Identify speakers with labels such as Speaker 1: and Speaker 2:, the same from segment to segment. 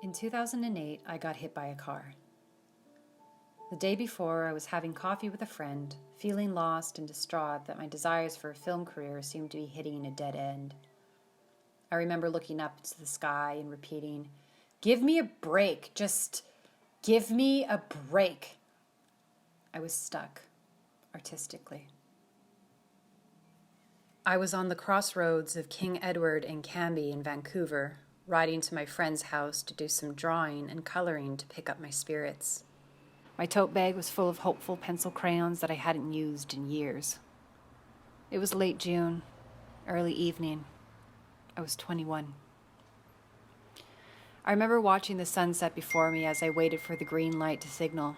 Speaker 1: In 2008, I got hit by a car. The day before, I was having coffee with a friend, feeling lost and distraught that my desires for a film career seemed to be hitting a dead end. I remember looking up into the sky and repeating, "Give me a break, just give me a break." I was stuck, artistically. I was on the crossroads of King Edward and Cambie in Vancouver, riding to my friend's house to do some drawing and coloring to pick up my spirits. My tote bag was full of hopeful pencil crayons that I hadn't used in years. It was late June, early evening. I was 21. I remember watching the sunset before me as I waited for the green light to signal.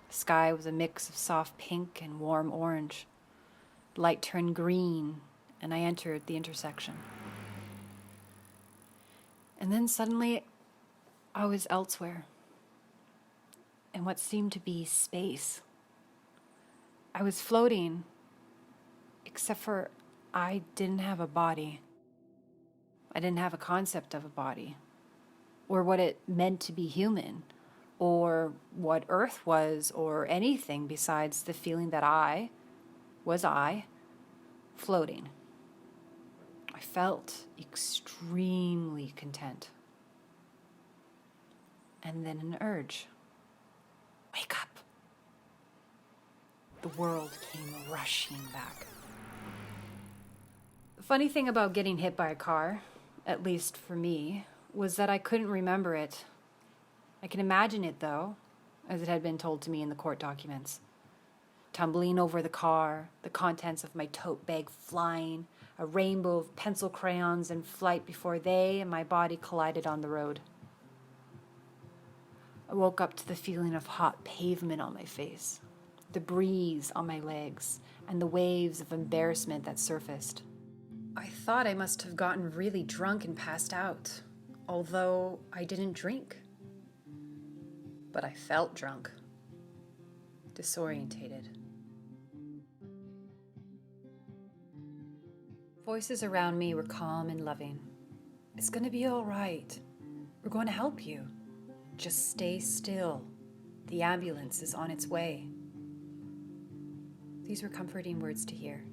Speaker 1: The sky was a mix of soft pink and warm orange. The light turned green, and I entered the intersection. And then suddenly, I was elsewhere, in what seemed to be space. I was floating, except for I didn't have a body. I didn't have a concept of a body, or what it meant to be human, or what Earth was, or anything besides the feeling that I was floating. I felt extremely content. And then an urge. Wake up. The world came rushing back. The funny thing about getting hit by a car, at least for me, was that I couldn't remember it. I can imagine it, though, as it had been told to me in the court documents. Tumbling over the car, the contents of my tote bag flying, a rainbow of pencil crayons in flight before they and my body collided on the road. I woke up to the feeling of hot pavement on my face, the breeze on my legs, and the waves of embarrassment that surfaced. I thought I must have gotten really drunk and passed out, although I didn't drink. But I felt drunk, disorientated. Voices around me were calm and loving. "It's going to be all right. We're going to help you. Just stay still. The ambulance is on its way." These were comforting words to hear.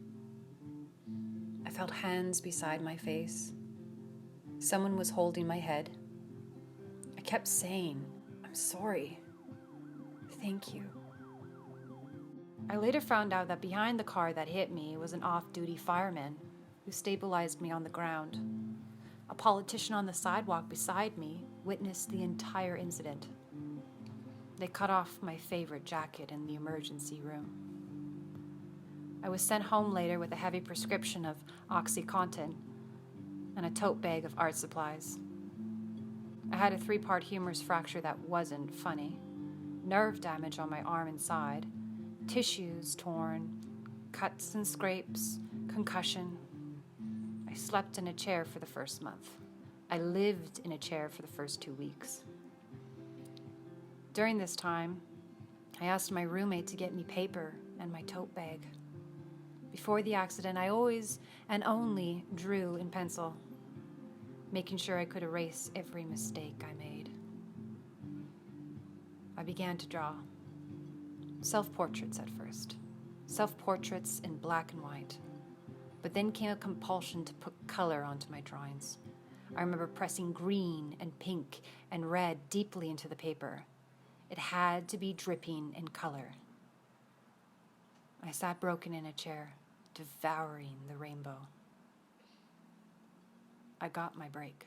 Speaker 1: I felt hands beside my face. Someone was holding my head. I kept saying, "I'm sorry. Thank you." I later found out that behind the car that hit me was an off-duty fireman who stabilized me on the ground. A politician on the sidewalk beside me witnessed the entire incident. They cut off my favorite jacket in the emergency room. I was sent home later with a heavy prescription of OxyContin and a tote bag of art supplies. I had a 3-part humerus fracture that wasn't funny, nerve damage on my arm and side, tissues torn, cuts and scrapes, concussion. I slept in a chair for the first month. I lived in a chair for the first 2 weeks. During this time, I asked my roommate to get me paper and my tote bag. Before the accident, I always and only drew in pencil, making sure I could erase every mistake I made. I began to draw. Self-portraits at first. Self-portraits in black and white. But then came a compulsion to put color onto my drawings. I remember pressing green and pink and red deeply into the paper. It had to be dripping in color. I sat broken in a chair, devouring the rainbow. I got my break.